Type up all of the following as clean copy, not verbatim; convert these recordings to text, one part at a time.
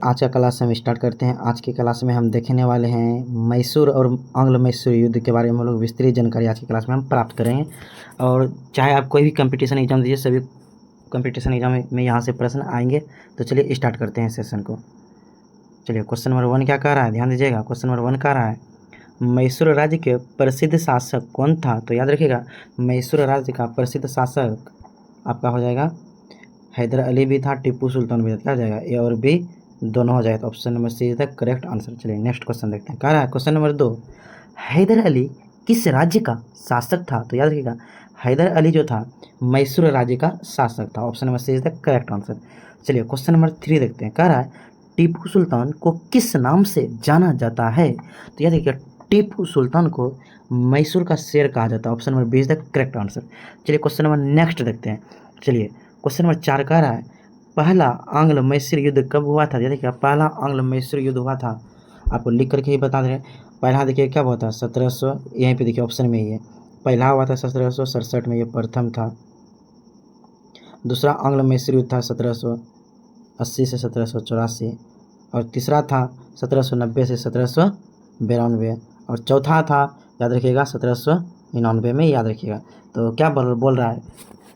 आज का क्लास हम स्टार्ट करते हैं। आज की क्लास में हम देखने वाले हैं मैसूर और आंग्ल मैसूर युद्ध के बारे में हम लोग विस्तृत जानकारी आज की क्लास में हम प्राप्त करेंगे। और चाहे आप कोई भी कंपटीशन एग्जाम दीजिए, सभी कंपटीशन एग्जाम में यहाँ से प्रश्न आएंगे। तो चलिए स्टार्ट करते हैं सेशन को। चलिए क्वेश्चन नंबर 1 क्या कह रहा है, ध्यान दीजिएगा। क्वेश्चन नंबर 1 कह रहा है मैसूर राज्य के प्रसिद्ध शासक कौन था। तो याद रखिएगा मैसूर राज्य का प्रसिद्ध शासक आपका हो जाएगा हैदर अली भी था, टीपू सुल्तान भी था। क्या हो जाएगा, ए और बी दोनों हो जाए। तो option number C is the correct answer. चलिए नेक्स्ट क्वेश्चन देखते हैं। कह रहा है क्वेश्चन नंबर 2 हैदर अली किस राज्य का शासक था। तो याद रखिएगा हैदर अली जो था मैसूर राज्य का शासक था। Option number C is the correct answer. चलिए क्वेश्चन नंबर 3 देखते हैं। कह रहा है टीपू सुल्तान को किस नाम से जाना जाता है। तो याद रखिएगा टीपू सुल्तान को मैसूर का शेर कहा जाता है। Option number B is the correct answer. चलिए क्वेश्चन नंबर नेक्स्ट देखते हैं। चलिए क्वेश्चन नंबर 4 कह रहा है पहला आंग्ल मैसूर युद्ध कब हुआ था। देखिए पहला आंग्ल मैसूर युद्ध हुआ था, आपको लिख करके ही बता दे रहे हैं। पहला देखिए क्या हुआ था 1700, यहीं पे देखिए ऑप्शन में ही है। पहला हुआ था 1767 में, ये प्रथम था। दूसरा आंग्ल मैसूर युद्ध था 1780 से 1784। और तीसरा था 1790 से 1792। और चौथा था याद रखिएगा 1799 में, याद रखिएगा। तो क्या बोल रहा है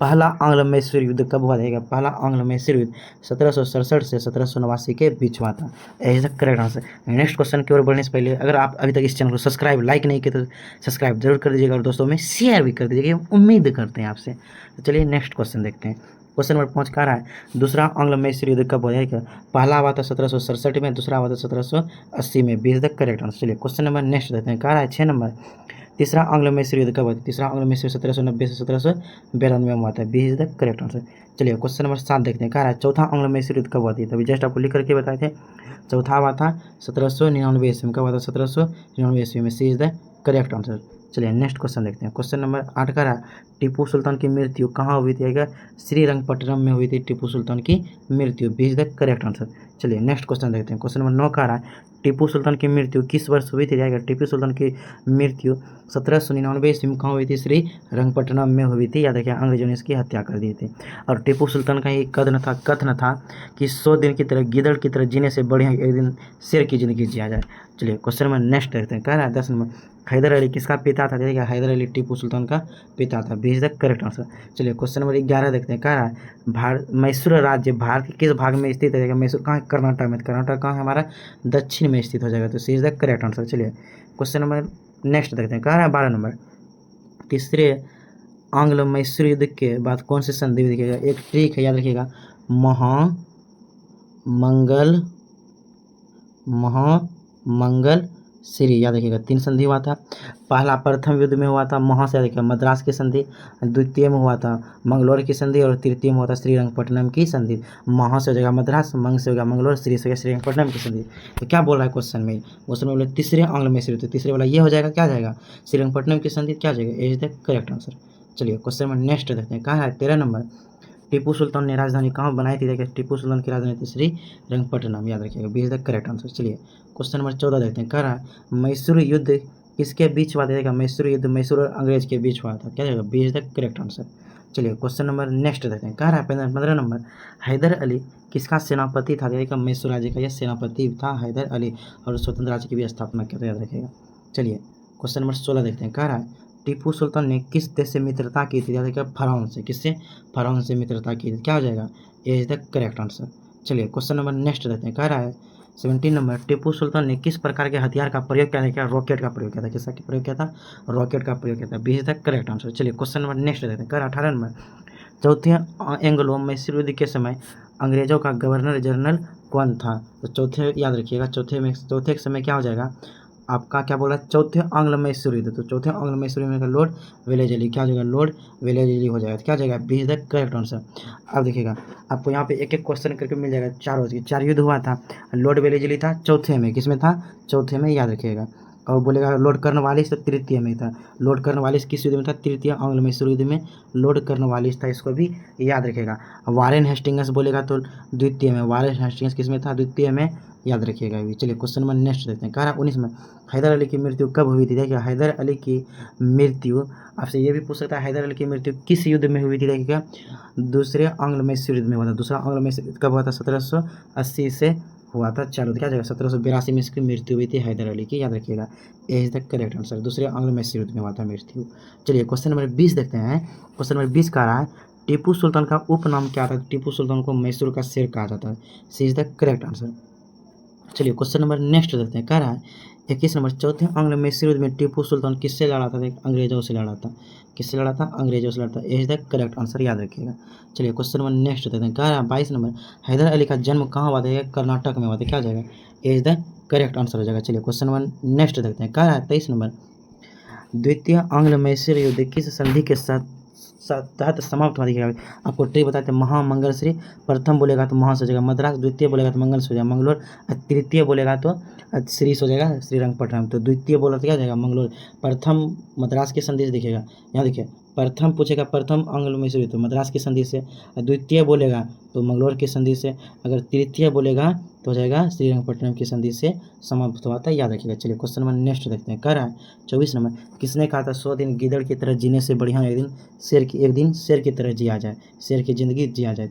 पहला आंग्ल मैसूर युद्ध कब हुआ रहेगा। पहला आंग्ल मैसूर युद्ध 1767 से 1789 के बीच हुआ था। यही करेक्ट आंसर। नेक्स्ट क्वेश्चन की ओर बढ़ने से पहले अगर आप अभी तक इस चैनल को सब्सक्राइब लाइक नहीं किए तो सब्सक्राइब जरूर कर दीजिएगा और दोस्तों में शेयर भी कर दीजिएगा, उम्मीद करते हैं आपसे। तो चलिए नेक्स्ट क्वेश्चन देखते हैं। क्वेश्चन नंबर 5 कह रहा है दूसरा आंग्ल मैसूर युद्ध कब हुआ है। पहला हुआ था 1767 में, दूसरा हुआ था 1780 में। B is the correct answer. चलिए क्वेश्चन नंबर नेक्स्ट देखते हैं। कह रहा है 6 नंबर तीसरा आंग्ल मैसूर युद्ध कब हुआ था। तीसरा आंग्ल मैसूर 1790 से 1792 में हुआ था। B is the correct answer. चलिए क्वेश्चन नंबर 7 देखते हैं। कह रहा है चौथा आंग्ल मैसूर युद्ध कब हुआ था। तभी जस्ट आपको लिख करके बताए थे। चौथा हुआ था 1799 ईस्वी में। कब हुआ था 1799 ईस्वी में। सी इज द करेक्ट आंसर। चलिए नेक्स्ट क्वेश्चन देखते हैं। क्वेश्चन नंबर 8 कह रहा है टीपू सुल्तान की मृत्यु कहाँ हुई थी। श्रीरंगपट्टनम में हुई थी टीपू सुल्तान की मृत्यु। B is the correct answer. चलिए नेक्स्ट क्वेश्चन देखते हैं। क्वेश्चन नंबर 9 कह रहा है टीपू सुल्तान की मृत्यु किस वर्ष हुई थी। टीपू सुल्तान की मृत्यु 1799 ईस्वी में कहाँ हुई थी। श्रीरंगपट्टनम में हुई थी। याद रखिए अंग्रेजों ने इसकी हत्या कर दी थी। और टीपू सुल्तान का ये कथन था कि 100 दिन की तरह गिदड़ की तरह जीने से बढ़िया एक दिन शेर की जिंदगी जिया जाए। चलिए क्वेश्चन नंबर नेक्स्ट देखते हैं। कह रहा है 10 नंबर हैदर अली किसका पिता था। देखिए हैदर अली टीपू सुल्तान का पिता था। B is the correct answer. चलिए क्वेश्चन नंबर 11 देखते हैं। कह रहा है मैसूर राज्य भारत के किस भाग में स्थित है। मैसूर कहाँ, कर्नाटक में। कर्नाटक कहाँ है हमारा, दक्षिण में स्थित हो जाएगा। तो सी इज द करेक्ट आंसर। चलिए क्वेश्चन नंबर नेक्स्ट देखते हैं। कह रहा है 12 नंबर तीसरे आंग्ल मैसूर युद्ध के बाद कौन सी संधि दिखेगा। एक ट्रिक है, याद रखिएगा महामंगल श्री। याद रखिएगा 3 संधि हुआ था। पहला प्रथम युद्ध में हुआ था महा से, देखिए मद्रास की संधि। द्वितीय में हुआ था मंगलौर की संधि। और तृतीय में हुआ था श्रीरंगपट्टनम की संधि। महा से हो जाएगा मद्रास, मंग से होगा मंगलौर, श्री से होगा श्रीरंगपट्टनम की संधि। तो क्या बोल रहा है क्वेश्चन में, बोले तीसरे आंग्ल मैसूर युद्ध। तीसरे वाला ये हो जाएगा, क्या जाएगा श्रीरंगपट्टनम की संधि। क्या जाएगा, ए इज द करेक्ट आंसर। चलिए क्वेश्चन में नेक्स्ट देखते हैं। कहा है 13 नंबर टीपू सुल्तान ने राजधानी कहाँ बनाई थी। देखिए टीपू सुल्तान की राजधानी थी श्रीरंगपट्टनम। याद रखिएगा B is the correct answer. चलिए क्वेश्चन नंबर 14 देखते हैं। कह रहा है मैसूर युद्ध किसके बीच हुआ था। मैसूर युद्ध मैसूर और अंग्रेज के बीच हुआ था। क्या जाएगा, B is the correct answer. चलिए क्वेश्चन नंबर नेक्स्ट देखते हैं। कह रहा है 15 नंबर हैदर अली किसका सेनापति था। देखिएगा मैसूर राज्य का यह सेनापति था हैदर अली। और स्वतंत्र राज्य की भी स्थापना किया था, याद रखिएगा। चलिए क्वेश्चन नंबर 16 देखते हैं। कह रहा है टीपू सुल्तान ने किस देश से मित्रता की थी। याद फरौन से। किससे, फरौन से मित्रता की थी। क्या हो जाएगा, ए इज द करेक्ट आंसर। चलिए क्वेश्चन नंबर नेक्स्ट देखते हैं। कह रहा है 17 नंबर टीपू सुल्तान ने किस प्रकार के हथियार का प्रयोग किया था। क्या रॉकेट का प्रयोग किया था। किसका प्रयोग किया था, रॉकेट का प्रयोग किया था। B is the correct answer. चलिए क्वेश्चन नंबर नेक्स्ट देखते हैं। कह रहा 18 नंबर चौथे एंग्लो मैसूर युद्ध के समय अंग्रेजों का गवर्नर जनरल कौन था। तो चौथे याद रखिएगा, चौथे के समय क्या हो जाएगा आपका, क्या बोला चौथे आंग्ल मैसूर युद्ध। तो चौथे आंग्ल मैसूर युद्ध में लॉर्ड वेलेजली। क्या हो जाएगा, लॉर्ड वेलेजली हो जाएगा। तो क्या हो जाएगा, B is the correct answer. अब देखिएगा आपको यहाँ पे एक एक क्वेश्चन करके मिल जाएगा। 4 युद्ध हुआ था, लॉर्ड वेलेजली था चौथे में। किसमें था, चौथे में, याद रखिएगा। और बोलेगा लॉर्ड कर्नवालिस तो तृतीय में था। लॉर्ड कर्नवालिस किस युद्ध में था, तृतीय आंग्ल मैसूर युद्ध में लॉर्ड कर्नवालिस था। इसको भी याद रखिएगा। वारेन हेस्टिंग्स बोलेगा तो द्वितीय में। वारेन हेस्टिंग्स किस में था, द्वितीय में, याद रखिएगा अभी। चलिए क्वेश्चन नंबर नेक्स्ट देखते हैं। कह रहा 19 में हैदर अली की मृत्यु कब हुई थी। देखिए हैदर अली की मृत्यु आपसे ये भी पूछ सकता है हैदर अली की मृत्यु किस युद्ध में हुई थी। देखिएगा दूसरे आंग्ल मैसूर युद्ध में हुआ था। दूसरा आंग्ल मैसूर युद्ध कब हुआ था, 1780 से हुआ था चालू, क्या जाएगा 1782 में इसकी मृत्यु हुई थी हैदर अली की, याद रखिएगा। ए इज द करेक्ट आंसर। दूसरे आंग्लो मैसूर युद्ध में हुआ था मृत्यु। चलिए क्वेश्चन नंबर 20 देखते हैं। क्वेश्चन नंबर 20 कह रहा है टीपू सुल्तान का उपनाम क्या था? टीपू सुल्तान को मैसूर का शेर कहा जाता है। सी इज द करेक्ट आंसर। चलिए क्वेश्चन नंबर नेक्स्ट देखते हैं। कह रहा है 21 नंबर, चौथे आंग्लो मैसूर युद्ध में टीपू सुल्तान किससे लड़ा था? अंग्रेजों से लड़ा था। किससे लड़ा था? अंग्रेजों से लड़ा था। ए इज द करेक्ट आंसर, याद रखिएगा। चलिए क्वेश्चन नंबर नेक्स्ट देते हैं। कह रहा है 22 नंबर, हैदर अली का जन्म कहाँ हुआ था? कर्नाटक में हुआ था। क्या जाएगा? ए इज द करेक्ट आंसर हो जाएगा। चलिए क्वेश्चन नंबर नेक्स्ट देखते हैं। कह रहा है 23 नंबर, द्वितीय आंग्ल मैसूर युद्ध किस संधि के साथ तहत समाप्त हुआ? देखिएगा आपको ट्रिक बताते हैं। महामंगलश्री प्रथम बोलेगा तो महा से हो जाएगा मद्रास, द्वितीय बोलेगा तो मंगल से हो जाएगा मंगलोर, तृतीय बोलेगा तो श्री से हो जाएगा श्रीरंगपट्टनम। तो द्वितीय बोला तो क्या जाएगा? मंगलोर। प्रथम मद्रास की संधि से देखिएगा, यहाँ देखिए प्रथम पूछेगा प्रथम आंग्ल मैसूर युद्ध तो मद्रास की संधि से, द्वितीय बोलेगा तो मंगलोर की संधि से, अगर तृतीय बोलेगा तो हो जाएगा श्रीरंगपट्टनम की संधि से समाप्त हुआ था, याद रखिएगा। चलिए क्वेश्चन नंबर नेक्स्ट देखते हैं। कह रहा है 24 नंबर, किसने कहा था 100 दिन गीदड़ की तरह जीने से बढ़िया एक दिन शेर की तरह जिया जाए, शेर की जिंदगी जिया जाए।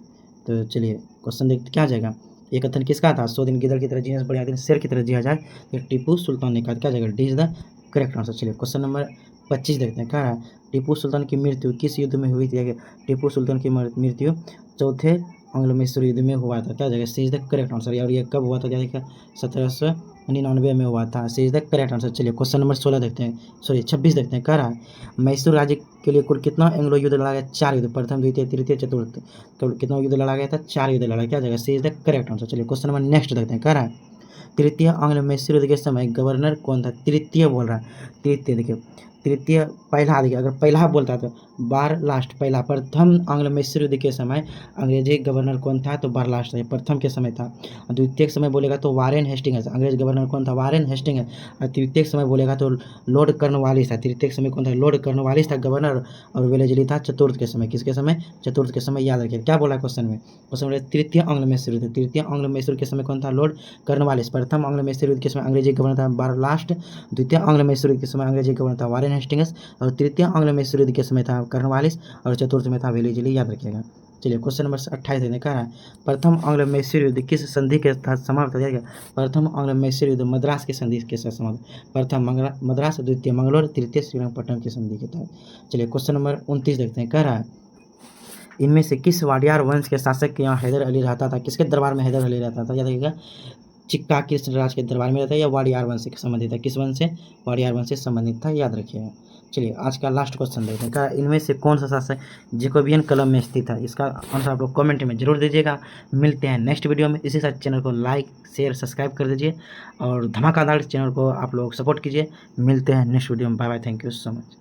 तो चलिए क्वेश्चन देखते क्या जाएगा। ये कथन किसका था? 100 दिन गीदड़ की तरह जीने से बढ़िया दिन शेर की तरह जिया जाए, तो टीपू सुल्तान ने कहा। क्या जाएगा? D is the correct answer. चलिए क्वेश्चन नंबर 25 देखते हैं। कह रहा है टीपू सुल्तान की मृत्यु किस युद्ध में हुई थी? टीपू सुल्तान की मृत्यु चौथे आंग्लो मैसूर युद्ध में हुआ था। क्या जगह? सी इज द करेक्ट आंसर। और ये कब हुआ था? क्या देखा? 1799 में हुआ था। सी इज द करेक्ट आंसर। चलिए क्वेश्चन नंबर 16 देखते हैं, सॉरी 26 देखते हैं। कह रहा है मैसूर राज्य के लिए कुल कितना एंग्लो युद्ध लड़ा गया? 4 युद्ध, प्रथम द्वितीय तृतीय चतुर्थ। कितना युद्ध लड़ा गया था? 4 युद्ध लड़ा। क्या जगह? सी इज द करेक्ट आंसर। चलिए क्वेश्चन नंबर नेक्स्ट देखते हैं। कह रहा है तृतीय आंग्ल मैसूर युद्ध के समय गवर्नर कौन था? तृतीय बोल रहा है, तृतीय देखिए, तृतीय पहला देखिए, अगर पहला बोलता तो बार लास्ट पहला। प्रथम आंग्ल मैसूर युद्ध के समय अंग्रेजी गवर्नर कौन था? तो बार लास्ट है, प्रथम के समय था। द्वितीय समय बोलेगा तो वारेन हेस्टिंग्स, अंग्रेज गवर्नर कौन था? Warren Hastings. और तृतीय समय बोलेगा तो लॉर्ड कर्नवालिस था। तृतीय समय कौन था? लॉर्ड कर्नवालिस था गवर्नर। और वेलेजली था चतुर्थ के समय। किसके समय? चतुर्थ के समय, याद रखिए। क्या बोला क्वेश्चन में? क्वेश्चन में तृतीय आंग्ल मैसूर युद्ध, तृतीय आंग्ल मैसूर के समय कौन था? Lord Cornwallis. प्रथम आंग्ल मैसूर युद्ध के समय अंग्रेजी गवर्नर था बार लास्ट। द्वितीय आंग्ल मैसूर युद्ध के समय अंग्रेजी गवर्नर था वारेन हेस्टिंग्स। और तृतीय आंग्ल मैसूर युद्ध के समय था कर्नवालिस। और चतुर्थ में था वेलेजली, याद रखिएगा। चलिए क्वेश्चन नंबर 28 देने का है प्रथम आंग्ल मैसूर युद्ध किस संधि के तहत समाप्त हो? प्रथम आंग्ल मैसूर युद्ध मद्रास की संधि के साथ समाप्त। प्रथम मद्रास, द्वितीय मंगलोर, तृतीय श्रीरंगपट्टनम की संधि के तहत। चलिए क्वेश्चन नंबर 29 देखते हैं। कह रहा है इनमें से किस वाडियार वंश के शासक के यहाँ हैदर अली रहता था? किसके दरबार में हैदर अली रहता था? याद रखिएगा, चिक्का कृष्ण राज के दरबार में रहता है या वाडियार वंश से संबंधित है? किस वंश से? वाडियार वंश से संबंधित था, याद रखिएगा। चलिए आज का लास्ट क्वेश्चन देखते हैं। क्या इनमें से कौन सा शासक जैकोबियन कलम में स्थित है? इसका आंसर आप लोग कमेंट में जरूर दीजिएगा। मिलते हैं नेक्स्ट वीडियो में। इसी साथ चैनल को लाइक शेयर सब्सक्राइब कर दीजिए और धमाकादार चैनल को आप लोग सपोर्ट कीजिए। मिलते हैं नेक्स्ट वीडियो में। Bye bye, thank you so much.